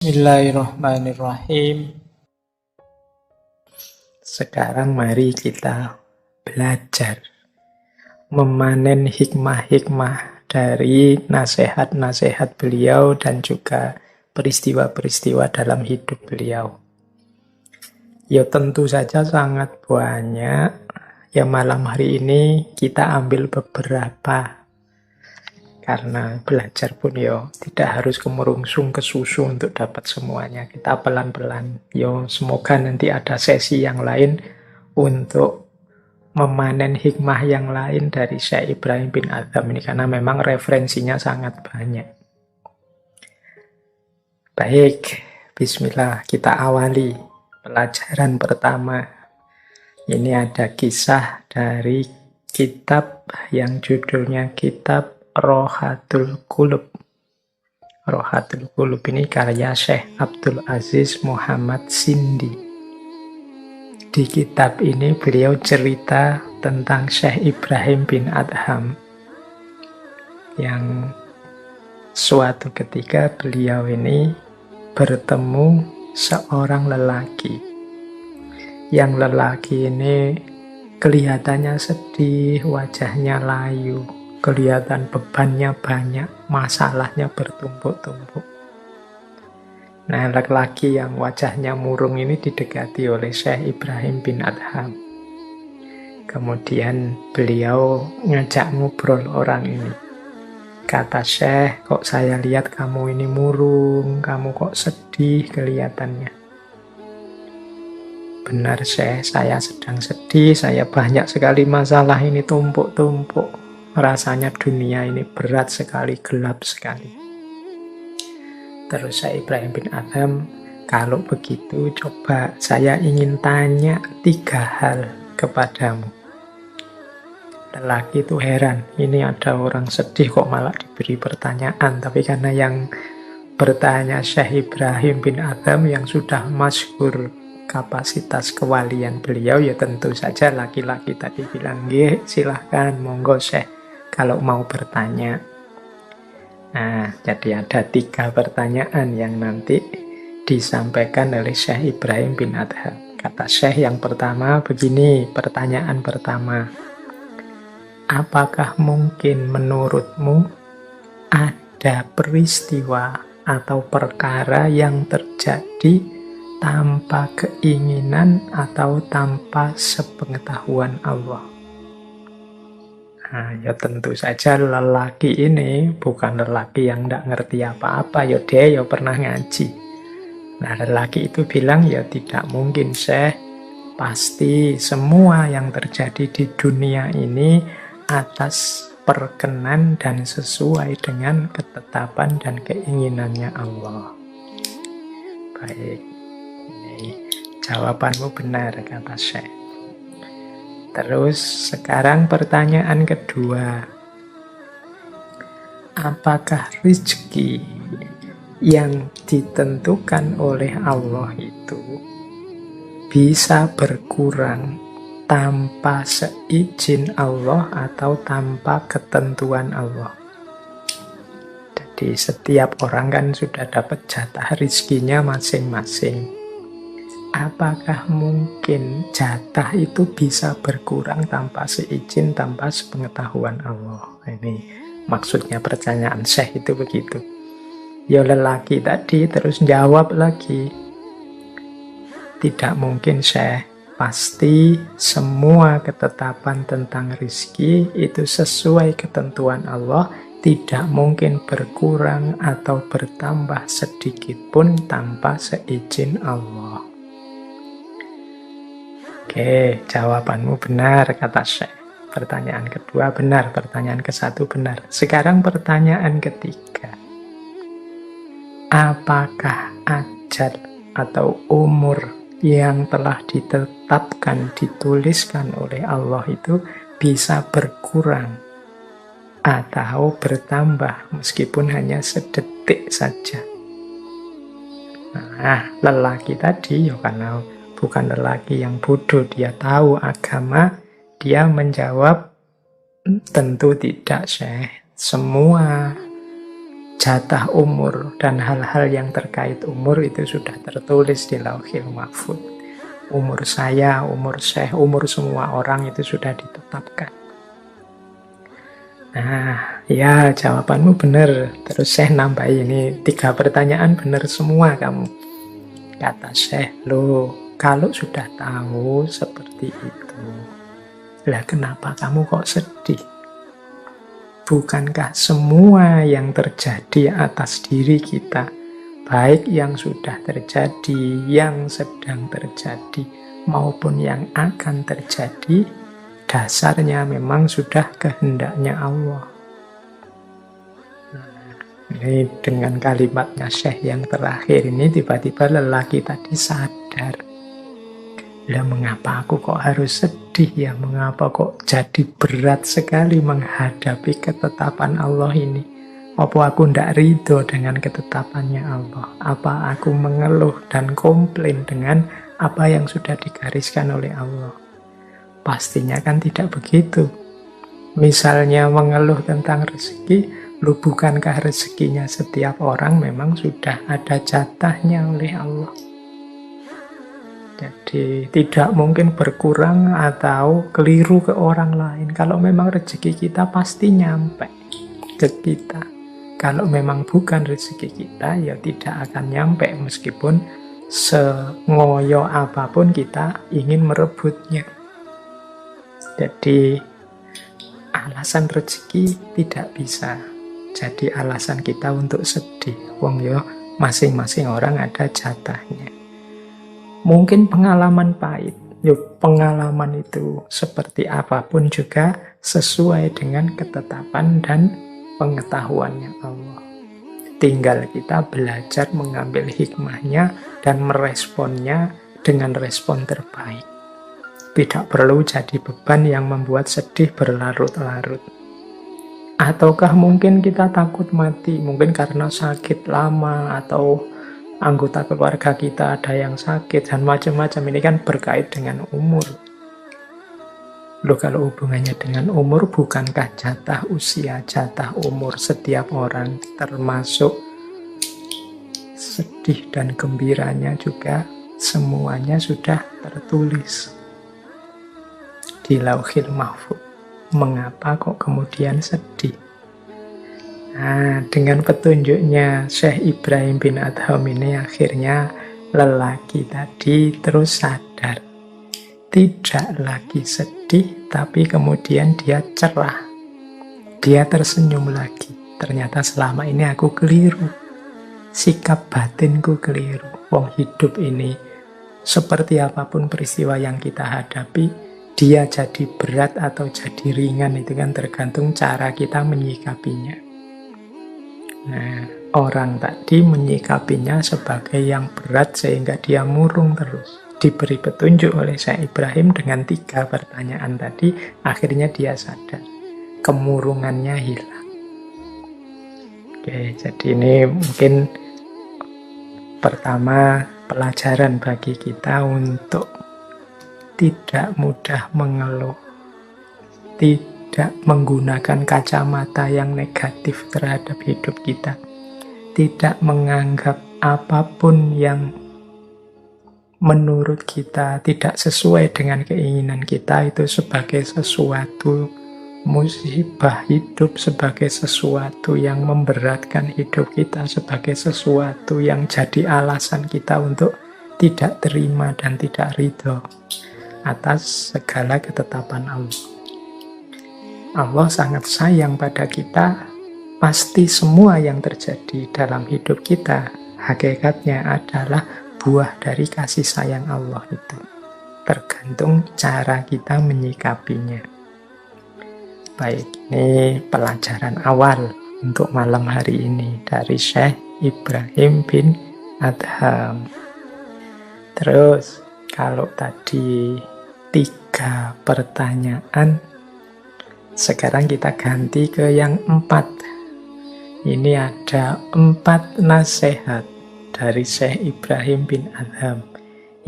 Bismillahirrahmanirrahim. Sekarang mari kita belajar memanen hikmah-hikmah dari nasihat-nasihat beliau dan juga peristiwa-peristiwa dalam hidup beliau. Ya tentu saja sangat banyak. Ya malam hari ini kita ambil beberapa. Karena belajar pun ya tidak harus kemerungsung ke susu untuk dapat semuanya. Kita pelan-pelan. Yo semoga nanti ada sesi yang lain untuk memanen hikmah yang lain dari Syekh Ibrahim bin Adham ini. Karena memang referensinya sangat banyak. Baik, bismillah kita awali pelajaran pertama. Ini ada kisah dari kitab yang judulnya kitab Rohatul Qulub. Rohatul Qulub ini karya Syekh Abdul Aziz Muhammad Sindi. Di kitab ini beliau cerita tentang Syekh Ibrahim bin Adham yang suatu ketika beliau ini bertemu seorang lelaki. Yang lelaki ini kelihatannya sedih, wajahnya layu. Kelihatan bebannya banyak, masalahnya bertumpuk-tumpuk. Nah, laki-laki yang wajahnya murung ini didekati oleh Syekh Ibrahim bin Adham. Kemudian beliau ngajak ngobrol orang ini. Kata Syekh, kok saya lihat kamu ini murung, kamu kok sedih kelihatannya. Benar Syekh, saya sedang sedih, saya banyak sekali masalah ini tumpuk-tumpuk. Rasanya dunia ini berat sekali, gelap sekali. Terus Syekh Ibrahim bin Adham, kalau begitu coba saya ingin tanya 3 hal kepadamu. Lelaki itu heran, ini ada orang sedih kok malah diberi pertanyaan. Tapi karena yang bertanya Syekh Ibrahim bin Adham yang sudah masyhur kapasitas kewalian beliau, ya tentu saja laki-laki tadi bilang, "Nggih, silahkan, monggo Syekh, kalau mau bertanya." Nah, jadi ada 3 pertanyaan yang nanti disampaikan oleh Syekh Ibrahim bin Adham. Kata Syekh yang pertama begini, pertanyaan pertama. Apakah mungkin menurutmu ada peristiwa atau perkara yang terjadi tanpa keinginan atau tanpa sepengetahuan Allah? Nah, ya tentu saja lelaki ini bukan lelaki yang tidak ngerti apa-apa, ya dia ya pernah ngaji. Nah, lelaki itu bilang, ya tidak mungkin Syekh, pasti semua yang terjadi di dunia ini atas perkenan dan sesuai dengan ketetapan dan keinginannya Allah. Baik, ini jawabanmu benar, kata Syekh. Terus sekarang pertanyaan kedua. Apakah rezeki yang ditentukan oleh Allah itu bisa berkurang tanpa seizin Allah atau tanpa ketentuan Allah? Jadi setiap orang kan sudah dapat jatah rezekinya masing-masing. Apakah mungkin jatah itu bisa berkurang tanpa seizin, tanpa sepengetahuan Allah? Ini maksudnya pertanyaan Syekh itu begitu. Ya lelaki tadi terus jawab lagi. Tidak mungkin Syekh, pasti semua ketetapan tentang rezeki itu sesuai ketentuan Allah, tidak mungkin berkurang atau bertambah sedikit pun tanpa seizin Allah. Oke, jawabanmu benar, kata Syekh. Pertanyaan kedua benar, pertanyaan ke-1 benar. Sekarang pertanyaan ketiga. Apakah ajal atau umur yang telah ditetapkan, dituliskan oleh Allah itu bisa berkurang atau bertambah meskipun hanya sedetik saja? Nah, lelaki tadi, ya karena bukan lelaki yang bodoh, dia tahu agama, dia menjawab, tentu tidak Syekh. Semua jatah umur dan hal-hal yang terkait umur itu sudah tertulis di Lauhil Mahfuz. Umur saya, umur Syekh, umur semua orang itu sudah ditetapkan. Nah, ya jawabanmu benar. Terus Syekh nambah ini 3 pertanyaan benar semua kamu. Kata Syekh, loh kalau sudah tahu seperti itu, lah kenapa kamu kok sedih? Bukankah semua yang terjadi atas diri kita, baik yang sudah terjadi, yang sedang terjadi, maupun yang akan terjadi, dasarnya memang sudah kehendaknya Allah. Ini dengan kalimatnya Syekh yang terakhir ini, tiba-tiba lelaki tadi sadar. Lah mengapa aku kok harus sedih ya? Mengapa kok jadi berat sekali menghadapi ketetapan Allah ini? Apa aku tidak ridho dengan ketetapannya Allah? Apa aku mengeluh dan komplain dengan apa yang sudah digariskan oleh Allah? Pastinya kan tidak begitu. Misalnya mengeluh tentang rezeki, lu bukankah rezekinya setiap orang memang sudah ada jatahnya oleh Allah? Jadi tidak mungkin berkurang atau keliru ke orang lain. Kalau memang rezeki kita pasti nyampe ke kita. Kalau memang bukan rezeki kita, ya tidak akan nyampe meskipun sengoyo apapun kita ingin merebutnya. Jadi alasan rezeki tidak bisa jadi alasan kita untuk sedih. Wong yo masing-masing orang ada jatahnya. Mungkin pengalaman pahit, pengalaman itu seperti apapun juga sesuai dengan ketetapan dan pengetahuannya Allah. Tinggal kita belajar mengambil hikmahnya dan meresponnya dengan respon terbaik. Tidak perlu jadi beban yang membuat sedih berlarut-larut. Ataukah mungkin kita takut mati, mungkin karena sakit lama atau anggota keluarga kita ada yang sakit dan macam-macam. Ini kan berkait dengan umur. Loh, kalau hubungannya dengan umur, bukankah jatah usia, jatah umur setiap orang termasuk sedih dan gembiranya juga semuanya sudah tertulis di Lauhil Mahfuz. Mengapa kok kemudian sedih? Nah, dengan petunjuknya Syekh Ibrahim bin Adham ini akhirnya lelaki tadi terus sadar. Tidak lagi sedih, tapi kemudian dia cerah. Dia tersenyum lagi. Ternyata selama ini aku keliru. Sikap batinku keliru. Wong hidup ini, seperti apapun peristiwa yang kita hadapi, dia jadi berat atau jadi ringan itu kan tergantung cara kita menyikapinya. Nah, orang tadi menyikapinya sebagai yang berat sehingga dia murung terus. Diberi petunjuk oleh Syekh Ibrahim dengan 3 pertanyaan tadi, akhirnya dia sadar. Kemurungannya hilang. Oke, jadi ini mungkin pertama pelajaran bagi kita untuk tidak mudah mengeluh, tidak menggunakan kacamata yang negatif terhadap hidup kita, tidak menganggap apapun yang menurut kita tidak sesuai dengan keinginan kita itu sebagai sesuatu musibah hidup, sebagai sesuatu yang memberatkan hidup kita, sebagai sesuatu yang jadi alasan kita untuk tidak terima dan tidak ridho atas segala ketetapan Allah. Allah sangat sayang pada kita. Pasti semua yang terjadi dalam hidup kita hakikatnya adalah buah dari kasih sayang Allah itu. Tergantung cara kita menyikapinya. Baik, ini pelajaran awal untuk malam hari ini dari Syekh Ibrahim bin Adham. Terus, kalau tadi 3 pertanyaan, sekarang kita ganti ke yang 4. Ini ada 4 nasihat dari Syekh Ibrahim bin Adham.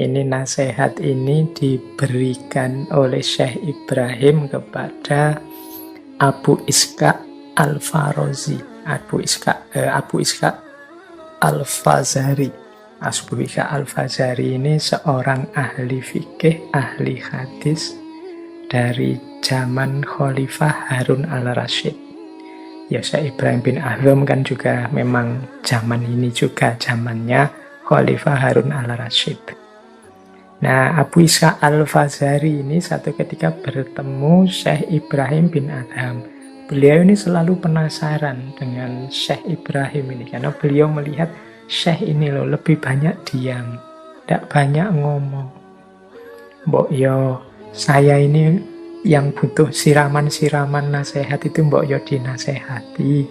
Ini nasihat ini diberikan oleh Syekh Ibrahim kepada Abu Ishaq Al-Farazi. Abu Ishaq Al-Fazari. Abu Ishaq Al-Fazari ini seorang ahli fikih, ahli hadis dari zaman Khalifah Harun al-Rasyid. Ya, Syekh Ibrahim bin Ahzam kan juga memang zaman ini juga zamannya Khalifah Harun al-Rasyid. Nah, Abu Ishaq Al-Fazari ini satu ketika bertemu Syekh Ibrahim bin Adham. Beliau ini selalu penasaran dengan Syekh Ibrahim ini, karena beliau melihat Syekh ini loh lebih banyak diam, tidak banyak ngomong. Mbok yo, saya ini yang butuh siraman-siraman nasihat itu mbok yo dinasehati.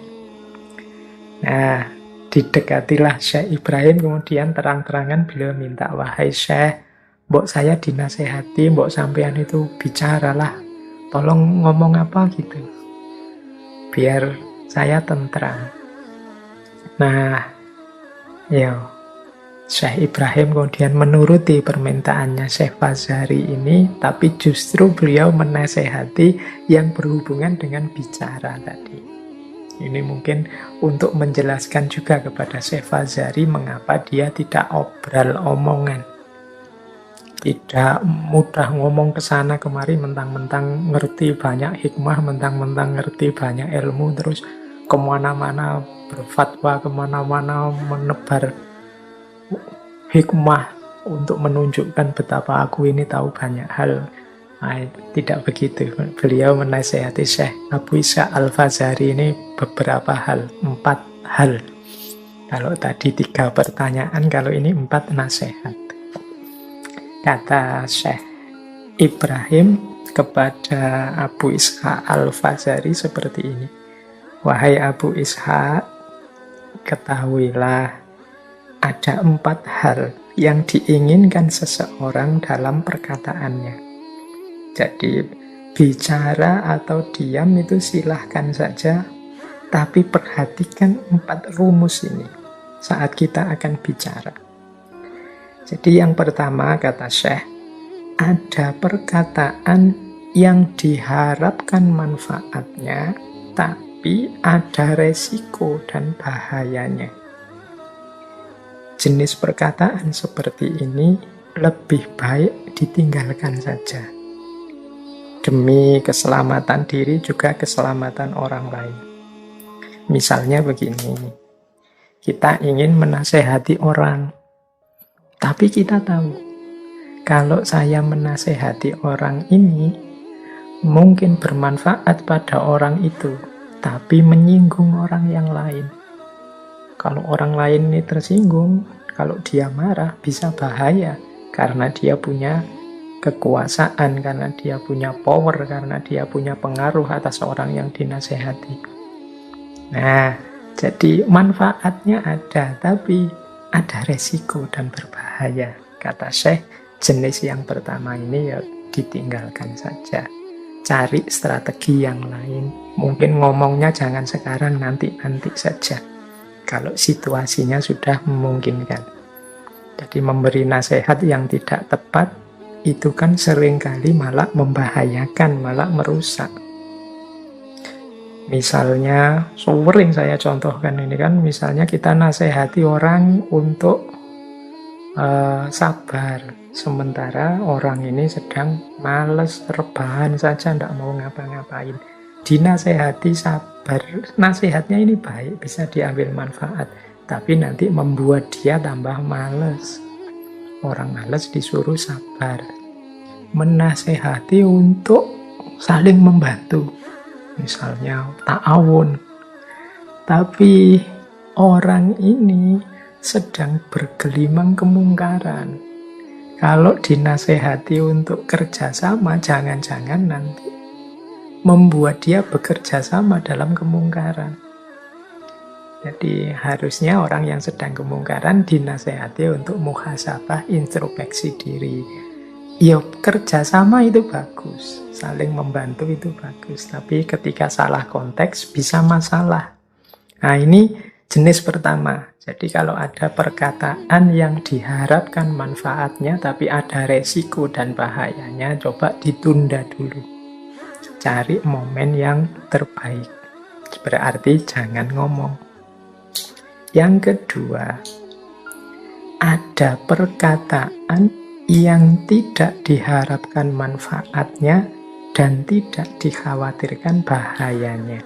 Nah, didekatilah Syekh Ibrahim, kemudian terang-terangan beliau minta, wahai Syekh, mbok saya dinasehati, mbok sampean itu bicaralah, tolong ngomong apa gitu, biar saya tentram. Nah, Syekh Ibrahim kemudian menuruti permintaannya Syekh Fazari ini, tapi justru beliau menasehati yang berhubungan dengan bicara tadi. Ini mungkin untuk menjelaskan juga kepada Syekh Fazari mengapa dia tidak obral omongan. Tidak mudah ngomong ke sana kemari, mentang-mentang ngerti banyak hikmah, mentang-mentang ngerti banyak ilmu, terus kemana-mana berfatwa, kemana-mana menebar hikmah untuk menunjukkan betapa aku ini tahu banyak hal. Nah, tidak begitu. Beliau menasihati Syekh Abu Ishaq Al-Fazari ini beberapa hal, 4 hal. Kalau tadi 3 pertanyaan, kalau ini 4 nasihat. Kata Syekh Ibrahim kepada Abu Ishaq Al-Fazari seperti ini. Wahai Abu Ishaq, ketahuilah ada 4 hal yang diinginkan seseorang dalam perkataannya. Jadi bicara atau diam itu silahkan saja, tapi perhatikan 4 rumus ini saat kita akan bicara. Jadi yang pertama, kata Syekh, ada perkataan yang diharapkan manfaatnya, tapi ada resiko dan bahayanya. Jenis perkataan seperti ini lebih baik ditinggalkan saja. Demi keselamatan diri juga keselamatan orang lain. Misalnya begini, kita ingin menasehati orang, tapi kita tahu kalau saya menasehati orang ini mungkin bermanfaat pada orang itu, tapi menyinggung orang yang lain. Kalau orang lain ini tersinggung, kalau dia marah bisa bahaya, karena dia punya kekuasaan, karena dia punya power, karena dia punya pengaruh atas orang yang dinasehati. Nah, jadi manfaatnya ada, tapi ada resiko dan berbahaya. Kata Syekh, jenis yang pertama ini ya ditinggalkan saja. Cari strategi yang lain. Mungkin ngomongnya jangan sekarang, nanti saja, kalau situasinya sudah memungkinkan. Jadi memberi nasihat yang tidak tepat itu kan seringkali malah membahayakan, malah merusak. Misalnya, sering saya contohkan ini kan, misalnya kita nasihati orang untuk sabar, sementara orang ini sedang males, rebahan saja, tidak mau ngapa-ngapain. Dinasehati sabar, nasihatnya ini baik, bisa diambil manfaat, tapi nanti membuat dia tambah males. Orang males disuruh sabar. Menasehati untuk saling membantu, misalnya ta'awun, tapi orang ini sedang bergelimang kemungkaran. Kalau dinasehati untuk kerjasama, jangan-jangan nanti membuat dia bekerja sama dalam kemungkaran. Jadi harusnya orang yang sedang kemungkaran dinasehati untuk muhasabah, introspeksi diri. Ya, kerjasama itu bagus, saling membantu itu bagus, tapi ketika salah konteks bisa masalah. Nah, ini jenis pertama. Jadi kalau ada perkataan yang diharapkan manfaatnya tapi ada resiko dan bahayanya, coba ditunda dulu. Cari momen yang terbaik. berarti jangan ngomong. Yang kedua, ada perkataan yang tidak diharapkan manfaatnya dan tidak dikhawatirkan bahayanya.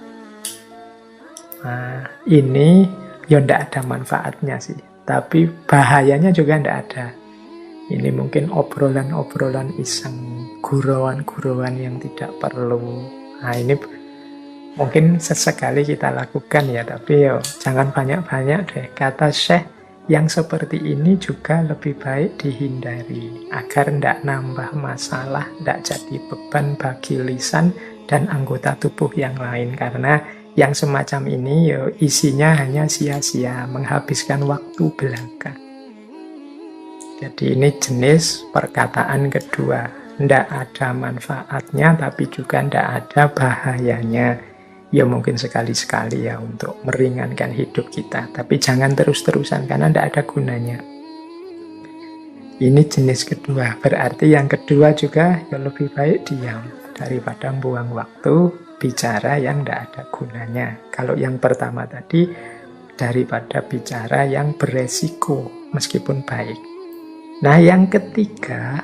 Nah, ini ya ndak ada manfaatnya sih, tapi bahayanya juga ndak ada. Ini mungkin obrolan-obrolan iseng, gurauan-gurauan yang tidak perlu. Nah, ini mungkin sesekali kita lakukan ya, tapi yo jangan banyak-banyak deh. Kata Syekh, yang seperti ini juga lebih baik dihindari agar ndak nambah masalah, ndak jadi beban bagi lisan dan anggota tubuh yang lain. Karena yang semacam ini yo isinya hanya sia-sia, menghabiskan waktu belaka. Jadi ini jenis perkataan kedua. Ndak ada manfaatnya tapi juga ndak ada bahayanya. Ya mungkin sekali-sekali ya untuk meringankan hidup kita. Tapi jangan terus-terusan karena tidak ada gunanya. Ini jenis kedua. Berarti yang kedua juga ya lebih baik diam daripada buang waktu bicara yang tidak ada gunanya. Kalau yang pertama tadi daripada bicara yang beresiko meskipun baik. Nah yang ketiga,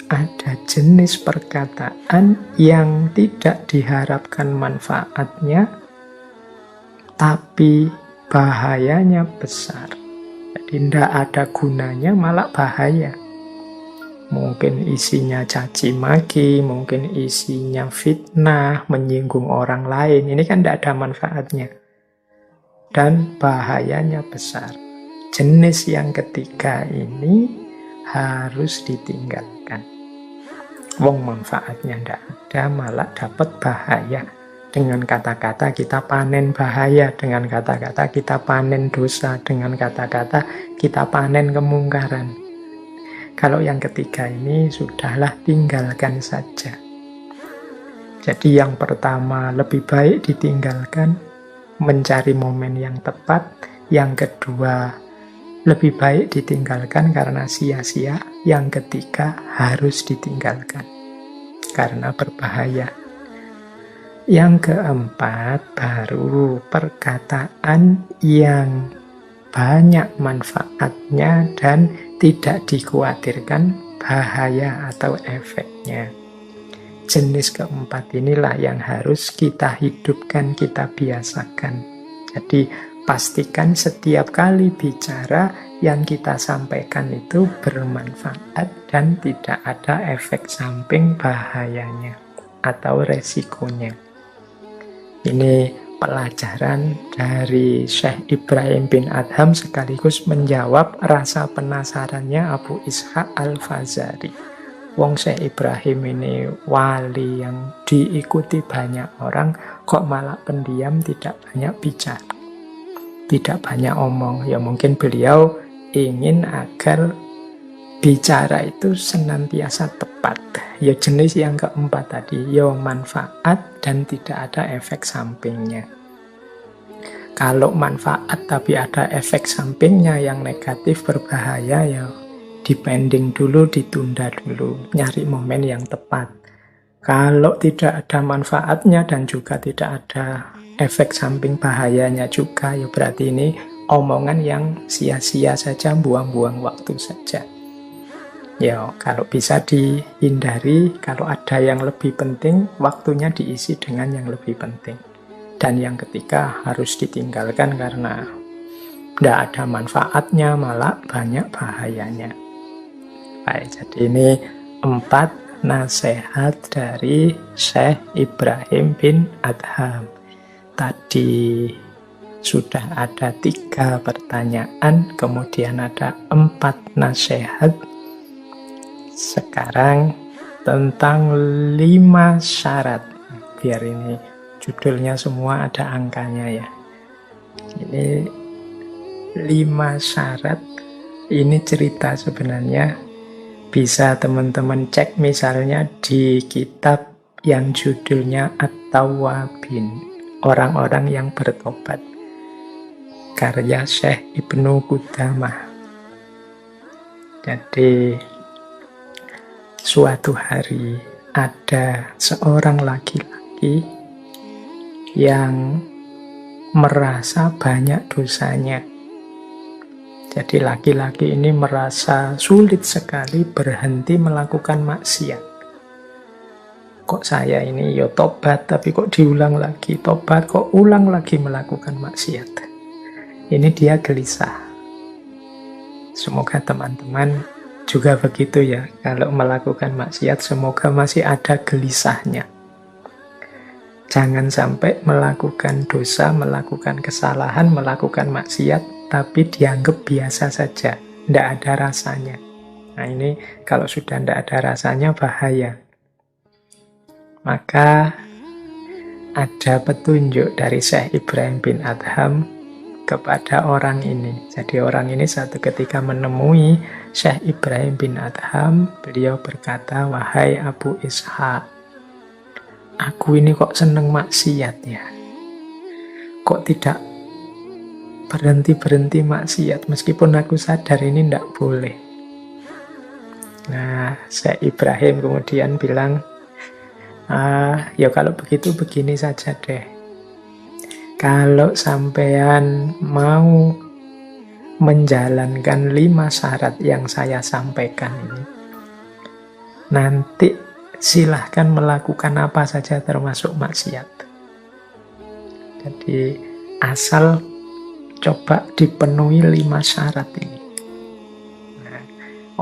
ada jenis perkataan yang tidak diharapkan manfaatnya, tapi bahayanya besar. Jadi tidak ada gunanya, malah bahaya. Mungkin isinya caci maki, mungkin isinya fitnah, menyinggung orang lain. Ini kan tidak ada manfaatnya. Dan bahayanya besar. Jenis yang ketiga ini harus ditinggalkan. Wong manfaatnya ndak ada, malah dapat bahaya. Dengan kata-kata kita panen bahaya, dengan kata-kata kita panen dosa, dengan kata-kata kita panen kemungkaran. Kalau yang ketiga ini sudahlah tinggalkan saja. Jadi yang pertama lebih baik ditinggalkan, mencari momen yang tepat. Yang kedua lebih baik ditinggalkan karena sia-sia. Yang ketiga harus ditinggalkan karena berbahaya. Yang keempat baru perkataan yang banyak manfaatnya dan tidak dikhawatirkan bahaya atau efeknya. Jenis keempat inilah yang harus kita hidupkan, kita biasakan. Jadi pastikan setiap kali bicara yang kita sampaikan itu bermanfaat dan tidak ada efek samping bahayanya atau resikonya. Ini pelajaran dari Syekh Ibrahim bin Adham sekaligus menjawab rasa penasarannya Abu Ishaq Al-Fazari. Wong Syekh Ibrahim ini wali yang diikuti banyak orang, kok malah pendiam, tidak banyak bicara, tidak banyak omong. Ya mungkin beliau ingin agar bicara itu senantiasa tepat. Ya jenis yang keempat tadi, ya manfaat dan tidak ada efek sampingnya. Kalau manfaat tapi ada efek sampingnya yang negatif berbahaya, ya dipending dulu, ditunda dulu, nyari momen yang tepat. Kalau tidak ada manfaatnya dan juga tidak ada efek samping bahayanya juga, ya berarti ini omongan yang sia-sia saja, buang-buang waktu saja. Ya, kalau bisa dihindari, kalau ada yang lebih penting, waktunya diisi dengan yang lebih penting. Dan yang ketiga harus ditinggalkan karena tidak ada manfaatnya, malah banyak bahayanya. Baik, jadi ini 4 nasihat dari Syekh Ibrahim bin Adham. Tadi sudah ada 3 pertanyaan, kemudian ada 4 nasihat. Sekarang tentang 5 syarat. Biar ini judulnya semua ada angkanya ya. Ini 5 syarat. Ini cerita sebenarnya. Bisa teman-teman cek misalnya di kitab yang judulnya At-Tawwabin, orang-orang yang bertobat, karya Syekh Ibnu Qudamah. Jadi suatu hari ada seorang laki-laki yang merasa banyak dosanya. Jadi laki-laki ini merasa sulit sekali berhenti melakukan maksiat. Kok saya ini ya tobat, tapi kok diulang lagi. Tobat, kok ulang lagi melakukan maksiat. Ini dia gelisah. Semoga teman-teman juga begitu ya. Kalau melakukan maksiat, semoga masih ada gelisahnya. Jangan sampai melakukan dosa, melakukan kesalahan, melakukan maksiat, tapi dianggap biasa saja. Tidak ada rasanya. Nah ini kalau sudah tidak ada rasanya bahaya. Maka ada petunjuk dari Syekh Ibrahim bin Adham kepada orang ini. Jadi orang ini satu ketika menemui Syekh Ibrahim bin Adham, beliau berkata, "Wahai Abu Ishaq, aku ini kok seneng maksiat ya? Kok tidak berhenti-berhenti maksiat, meskipun aku sadar ini tidak boleh." Nah, Syekh Ibrahim kemudian bilang, ya kalau begitu begini saja deh. Kalau sampean mau menjalankan 5 syarat yang saya sampaikan ini, nanti silahkan melakukan apa saja termasuk maksiat. Jadi asal coba dipenuhi 5 syarat ini. Nah,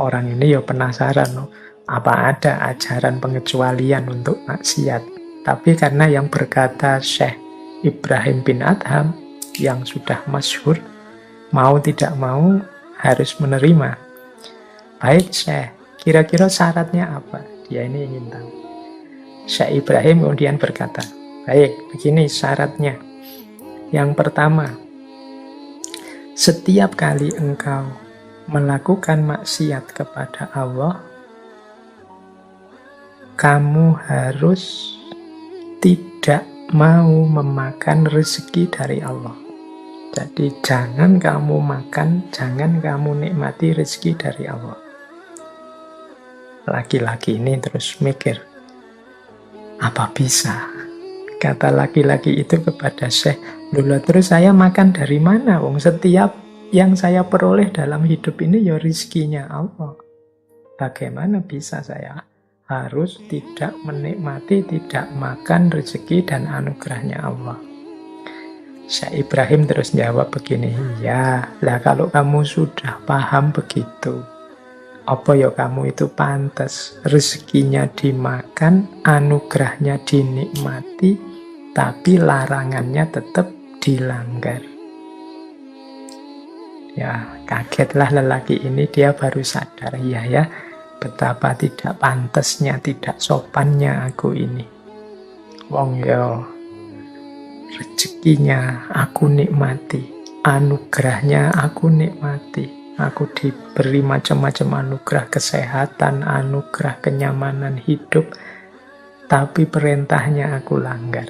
orang ini ya penasaran loh. Apa ada ajaran pengecualian untuk maksiat? Tapi karena yang berkata Syekh Ibrahim bin Adham yang sudah masyhur, mau tidak mau harus menerima. Baik Syekh, kira-kira syaratnya apa? Dia ini ingin tahu. Syekh Ibrahim kemudian berkata, baik, begini syaratnya. Yang pertama, setiap kali engkau melakukan maksiat kepada Allah, kamu harus tidak mau memakan rezeki dari Allah. Jadi jangan kamu makan, jangan kamu nikmati rezeki dari Allah. Laki-laki ini terus mikir, apa bisa? Kata laki-laki itu kepada Syekh, "Loh, terus saya makan dari mana? Wong setiap yang saya peroleh dalam hidup ini ya rezekinya Allah. Bagaimana bisa saya harus tidak menikmati, tidak makan rezeki dan anugerahnya Allah?" Syekh Ibrahim terus jawab begini, "Ya, lah kalau kamu sudah paham begitu, apa ya kamu itu pantas rezekinya dimakan, anugerahnya dinikmati, tapi larangannya tetap dilanggar." Ya, kagetlah lelaki ini, dia baru sadar, ya, betapa tidak pantasnya, tidak sopannya aku ini. Wong ya, rezekinya aku nikmati, anugerahnya aku nikmati. Aku diberi macam-macam anugerah kesehatan, anugerah kenyamanan hidup, tapi perintahnya aku langgar.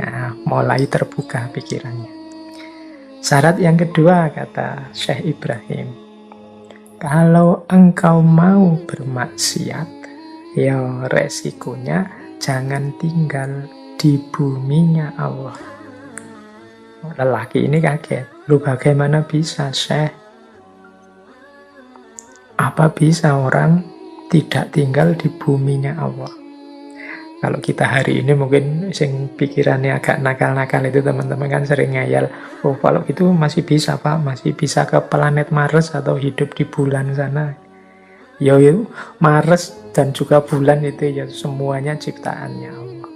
Nah, mulai terbuka pikirannya. Syarat yang kedua, kata Syekh Ibrahim, kalau engkau mau bermaksiat, ya resikonya jangan tinggal di buminya Allah. Lelaki ini kaget. Lu bagaimana bisa, Syekh? Apa bisa orang tidak tinggal di buminya Allah? Kalau kita hari ini mungkin sing pikirannya agak nakal-nakal itu teman-teman kan sering ngayal, oh kalau itu masih bisa Pak, masih bisa ke planet Mars atau hidup di bulan sana. Ya Mars dan juga bulan itu ya semuanya ciptaannya Allah.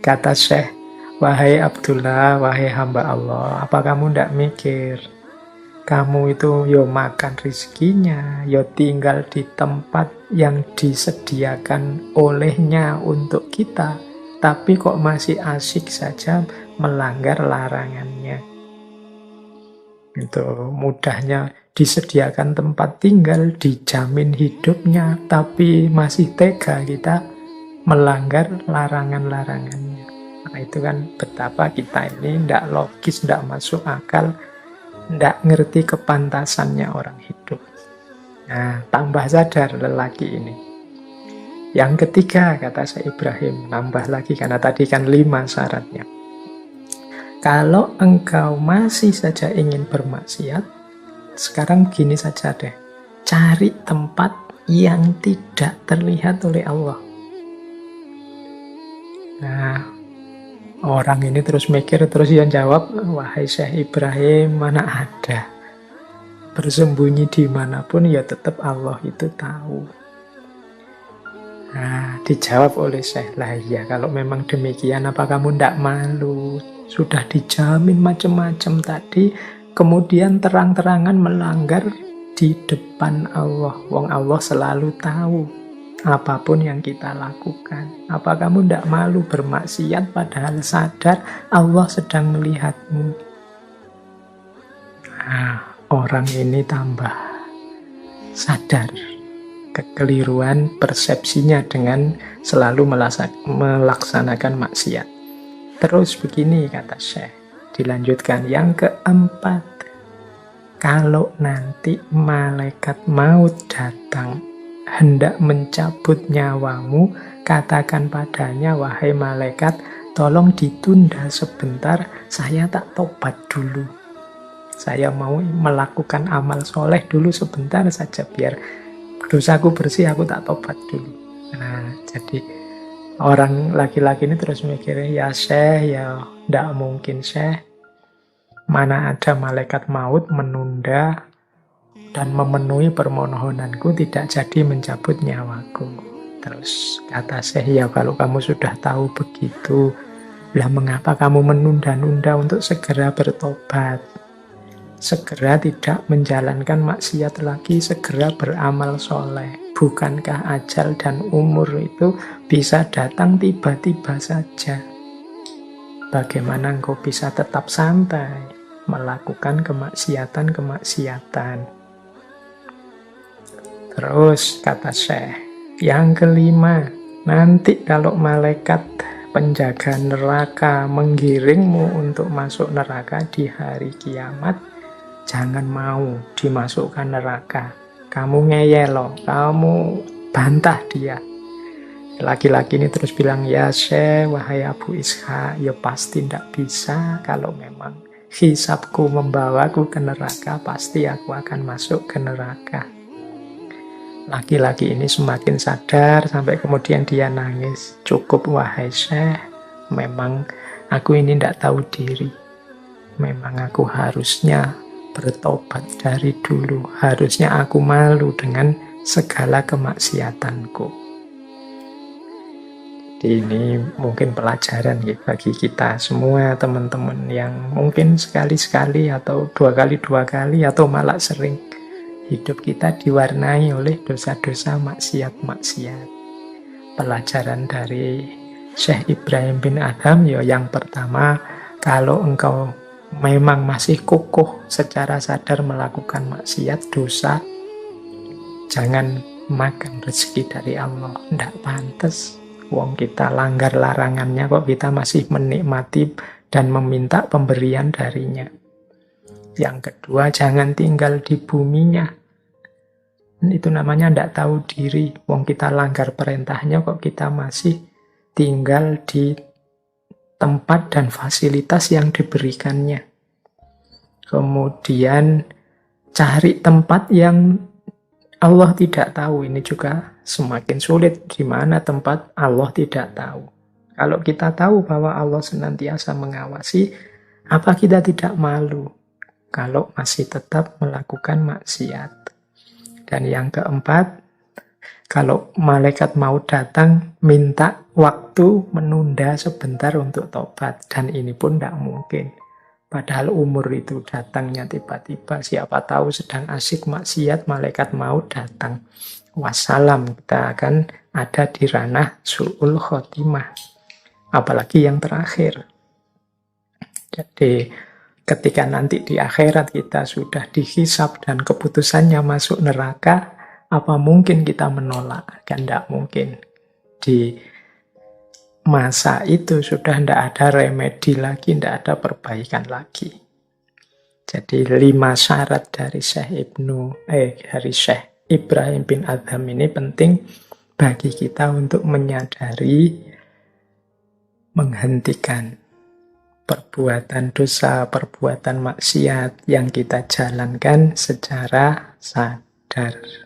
Kata Syekh, wahai Abdullah, wahai hamba Allah, apa kamu tidak mikir? Kamu itu yo makan rezekinya, yo tinggal di tempat yang disediakan olehnya untuk kita, tapi kok masih asik saja melanggar larangannya. Itu mudahnya disediakan tempat tinggal, dijamin hidupnya, tapi masih tega kita melanggar larangan-larangannya. Nah, itu kan betapa kita ini tidak logis, tidak masuk akal, tidak ngerti kepantasannya orang hidup. Nah, tambah sadar lelaki ini. Yang ketiga, kata Syekh Ibrahim, nambah lagi, karena tadi kan 5 syaratnya. Kalau engkau masih saja ingin bermaksiat, sekarang gini saja deh. Cari tempat yang tidak terlihat oleh Allah. Nah, orang ini terus mikir, terus dia jawab, wahai Syekh Ibrahim, mana ada. Bersembunyi dimanapun ya tetap Allah itu tahu. Nah, dijawab oleh Syekh, lah ya kalau memang demikian apa kamu ndak malu? Sudah dijamin macam-macam tadi, kemudian terang-terangan melanggar di depan Allah. Wong Allah selalu tahu apapun yang kita lakukan. Apa kamu ndak malu bermaksiat padahal sadar Allah sedang melihatmu? Nah, orang ini tambah sadar kekeliruan persepsinya dengan selalu melaksanakan maksiat. Terus begini kata Syekh, dilanjutkan yang keempat, kalau nanti malaikat maut datang hendak mencabut nyawamu, katakan padanya, wahai malaikat, tolong ditunda sebentar, saya tak tobat dulu. Saya mau melakukan amal soleh dulu sebentar saja biar dosaku bersih, aku tak tobat dulu. Nah, jadi orang laki-laki ini terus mikirnya, ya Syekh, ya ndak mungkin Syekh. Mana ada malaikat maut menunda dan memenuhi permohonanku tidak jadi mencabut nyawaku. Terus kata Syekh, ya kalau kamu sudah tahu begitu, lah mengapa kamu menunda-nunda untuk segera bertobat? Segera tidak menjalankan maksiat lagi, segera beramal soleh. Bukankah ajal dan umur itu bisa datang tiba-tiba saja? Bagaimana engkau bisa tetap santai melakukan kemaksiatan-kemaksiatan? Terus kata Syekh, yang kelima, nanti kalau malaikat penjaga neraka menggiringmu untuk masuk neraka di hari kiamat, jangan mau dimasukkan neraka. Kamu ngeyel, kamu bantah dia. Laki-laki ini terus bilang, ya Syekh, wahai Abu Ishaq, ya pasti tidak bisa. Kalau memang hisabku membawaku ke neraka, pasti aku akan masuk ke neraka. Laki-laki ini semakin sadar sampai kemudian dia nangis. Cukup wahai Syekh, memang aku ini tidak tahu diri. Memang aku harusnya bertobat dari dulu. Harusnya aku malu dengan segala kemaksiatanku. Ini mungkin pelajaran ya bagi kita semua teman-teman yang mungkin sekali-sekali atau dua kali atau malah sering hidup kita diwarnai oleh dosa-dosa maksiat-maksiat. Pelajaran dari Syekh Ibrahim bin Adham ya yang pertama, kalau engkau memang masih kukuh secara sadar melakukan maksiat, dosa, jangan makan rezeki dari Allah. Tidak pantas. Wong kita langgar larangannya kok kita masih menikmati dan meminta pemberian darinya. Yang kedua, jangan tinggal di buminya. Itu namanya tidak tahu diri. Wong kita langgar perintahnya kok kita masih tinggal di tempat dan fasilitas yang diberikannya. Kemudian cari tempat yang Allah tidak tahu. Ini juga semakin sulit. Di mana tempat Allah tidak tahu. Kalau kita tahu bahwa Allah senantiasa mengawasi, apa kita tidak malu kalau masih tetap melakukan maksiat? Dan yang keempat, kalau malaikat mau datang, minta waktu menunda sebentar untuk tobat. Dan ini pun tidak mungkin. Padahal umur itu datangnya tiba-tiba. Siapa tahu sedang asik maksiat, malaikat mau datang. Wassalam, kita akan ada di ranah su'ul khotimah. Apalagi yang terakhir. Jadi ketika nanti di akhirat kita sudah dihisab dan keputusannya masuk neraka, apa mungkin kita menolak? Kan tidak mungkin. Di masa itu sudah tidak ada remedi lagi, tidak ada perbaikan lagi. Jadi 5 syarat dari Syekh Ibrahim bin Adham ini penting bagi kita untuk menyadari, menghentikan perbuatan dosa, perbuatan maksiat yang kita jalankan secara sadar.